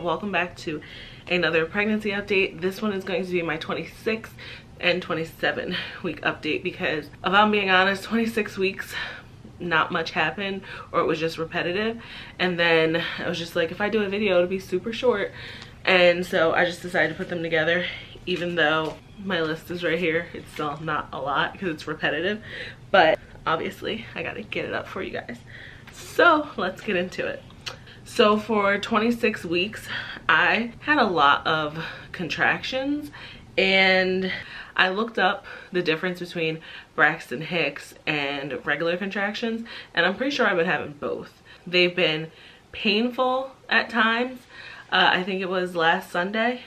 welcome back to another pregnancy update. This one is going to be my 26 and 27 week update because if I'm being honest, 26 weeks not much happened, or it was just repetitive, and then I was just like, if I do a video it'll be super short, and so I just decided to put them together. Even though my list is right here, it's still not a lot because it's repetitive, but obviously I gotta get it up for you guys. So let's get into it. So for 26 weeks I had a lot of contractions, and I looked up the difference between Braxton Hicks and regular contractions, and I'm pretty sure I've been having both. They've been painful at times. I think it was last Sunday.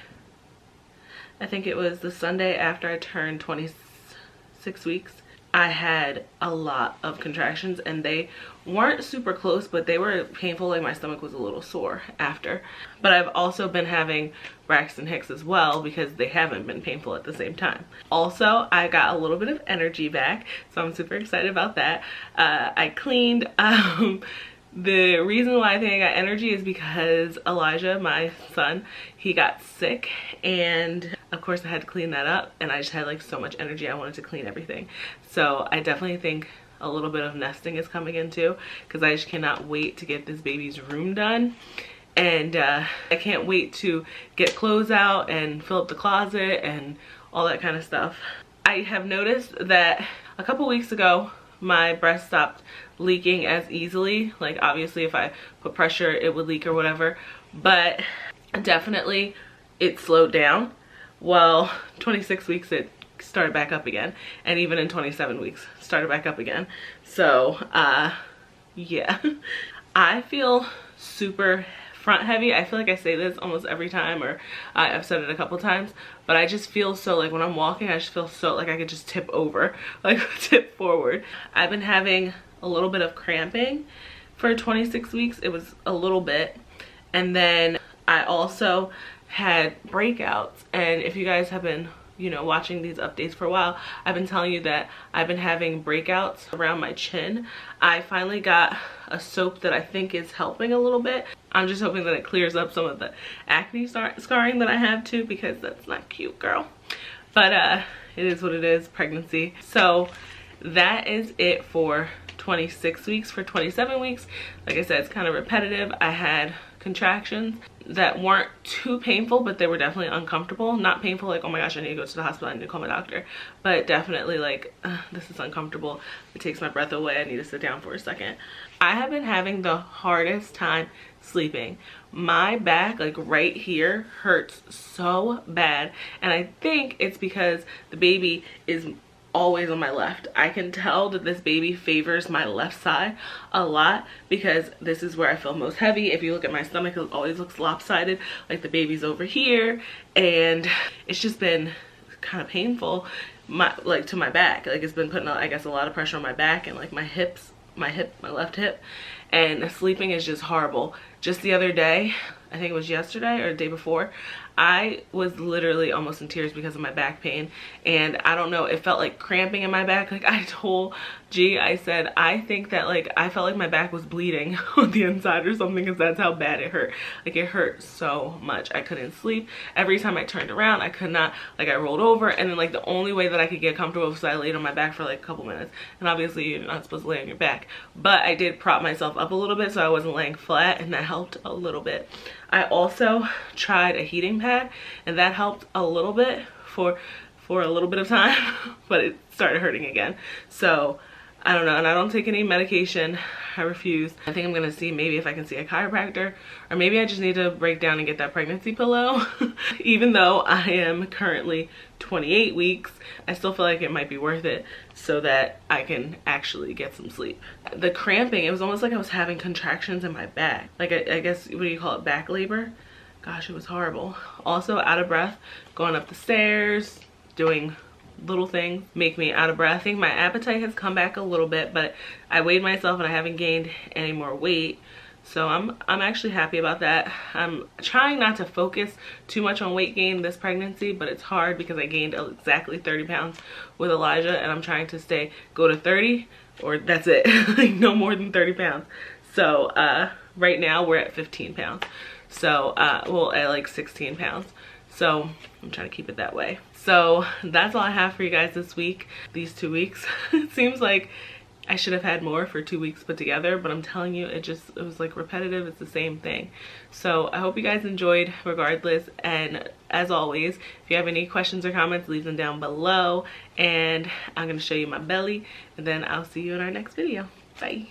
I think it was the Sunday after I turned 26 weeks. I had a lot of contractions, and they weren't super close, but they were painful. Like my stomach was a little sore after. But I've also been having Braxton Hicks as well because they haven't been painful at the same time. Also, I got a little bit of energy back, so I'm super excited about that. I cleaned. The reason why I think I got energy is because Elijah, my son, he got sick, and of course I had to clean that up, and I just had like so much energy. I wanted to clean everything. So I definitely think a little bit of nesting is coming in too, because I just cannot wait to get this baby's room done. And I can't wait to get clothes out and fill up the closet and all that kind of stuff. I have noticed that a couple weeks ago my breast stopped leaking as easily. Like obviously if I put pressure it would leak or whatever, but definitely it slowed down. Well, 26 weeks it started back up again, and even in 27 weeks started back up again. So yeah, I feel super front heavy. I feel like I say this almost every time, or I've said it a couple times, but I just feel so, like when I'm walking I just feel so like I could just tip over, like tip forward. I've been having a little bit of cramping for 26 weeks. It was a little bit, and then I also had breakouts. And if you guys have been, you know, watching these updates for a while, I've been telling you that I've been having breakouts around my chin. I finally got a soap that I think is helping a little bit. I'm just hoping that it clears up some of the acne scarring that I have too, because that's not cute, girl. But it is what it is, pregnancy. So that is it for 26 weeks. For 27 weeks, like I said, it's kind of repetitive. I had contractions that weren't too painful, but they were definitely uncomfortable. Not painful like, oh my gosh, I need to go to the hospital, I need to call my doctor, but definitely like, this is uncomfortable, it takes my breath away, I need to sit down for a second. I have been having the hardest time sleeping. My back, like right here, hurts so bad, and I think it's because the baby is always on my left. I can tell that this baby favors my left side a lot because this is where I feel most heavy. If you look at my stomach, it always looks lopsided, like the baby's over here, and it's just been kind of painful, like to my back. Like it's been putting, I guess, a lot of pressure on my back and like my hips, my left hip, and sleeping is just horrible. Just the other day, I think it was yesterday or the day before, I was literally almost in tears because of my back pain, and I don't know, it felt like cramping in my back. Like I told G, I said, I think that like I felt like my back was bleeding on the inside or something, because that's how bad it hurt. Like it hurt so much. I couldn't sleep. Every time I turned around I could not, like I rolled over, and then like the only way that I could get comfortable was I laid on my back for like a couple minutes, and obviously you're not supposed to lay on your back, but I did prop myself up a little bit so I wasn't laying flat, and that helped a little bit. I also tried a heating pad, and that helped a little bit for a little bit of time, but it started hurting again. So I don't know, and I don't take any medication. I refuse. I think I'm gonna see maybe if I can see a chiropractor, or maybe I just need to break down and get that pregnancy pillow. Even though I am currently 28 weeks, I still feel like it might be worth it so that I can actually get some sleep. The cramping, it was almost like I was having contractions in my back. Like I guess, what do you call it, back labor? Gosh, it was horrible. Also out of breath, going up the stairs, doing little things make me out of breath. I think my appetite has come back a little bit, but I weighed myself and I haven't gained any more weight. So I'm actually happy about that. I'm trying not to focus too much on weight gain this pregnancy, but it's hard because I gained exactly 30 pounds with Elijah, and I'm trying to go to 30, or that's it. Like no more than 30 pounds. So right now we're at 15 pounds. So, well, at like 16 pounds. So I'm trying to keep it that way. So that's all I have for you guys this week, these 2 weeks. It seems like I should have had more for 2 weeks put together, but I'm telling you, it was like repetitive. It's the same thing. So I hope you guys enjoyed regardless. And as always, if you have any questions or comments, leave them down below. And I'm going to show you my belly, and then I'll see you in our next video. Bye.